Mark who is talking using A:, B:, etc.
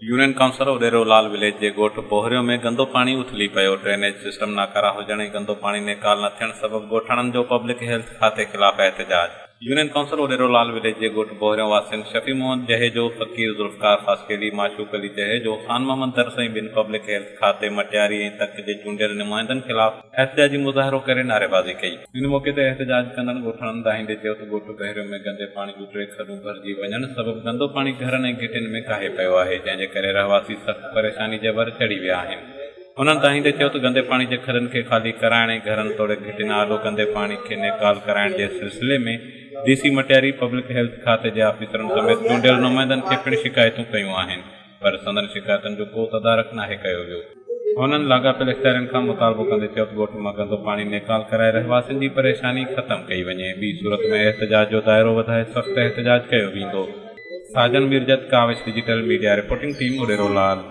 A: Union councillor Uderolal village जे ॻोठ बोहरियो में गंदो पाणी उथली पियो। ड्रेनेज सिस्टम नाकारा हुजण ऐं गंदो पाणी निकाल न थियण सबबि ॻोठाणनि जो पब्लिक हेल्थ खाते ख़िलाफ़ एहतजाज। यूनियन काउंसिलर उडेरोलाल विलेज जे ॻोठ बोहरियो वासियुनि शफी मोहम्मद जहेजो, फकीर जुल्फकार फासकेली, माशूक अली जहेजो, खान मोहम्मद दरस ऐं ॿिनि पब्लिक हेल्थ खाते मटियारी ऐं तक जे चूंडियल नुमाइंदनि ख़िलाफ़ एहतजाजी मुज़ाहिरो करे नारेबाज़ी कई। इन मौक़े ते एहतजाज कंदड़ ॻोठाणनि दाहींदे चयो त ॻोठ बहिरियो में गंदे पाणी जूं 3 खॾूं भरिजी वञण सबबि गंदो पाणी घरनि ऐं घिटियुनि में काहे पियो आहे, जंहिंजे करे रहवासी सख़्त परेशानी जे भर चढ़ी विया आहिनि। उन्हनि दाहींदे चयो त गंदे पाणी जे खॾनि खे ख़ाली कराइण ऐं घरनि तोड़े घिटियुनि आलो गंदे पाणी खे निकाल कराइण जे सिलसिले में डीसी मटियारी, पब्लिक हेल्थ खाते जे ऑफिसरनि समेत चूंडियल नुमाइंदनि खे पिणु शिकायतूं कयूं आहिनि, पर संदन शिकायतुनि जो को तदारक नाहे कयो वियो। हुननि लाॻापियल इख़्तियारनि खां मुतालबो कंदे चयो त ॻोठ मां गंदो पाणी निकाल कराए रहवासियुनि जी परेशानी ख़तमु कई वञे। ॿी सूरत में एहतजाज जो दाइरो वधाए सख़्त एहतजाज कयो वेंदो। Sajan Mirjat, Kawish digital media reporting team, Uderolal.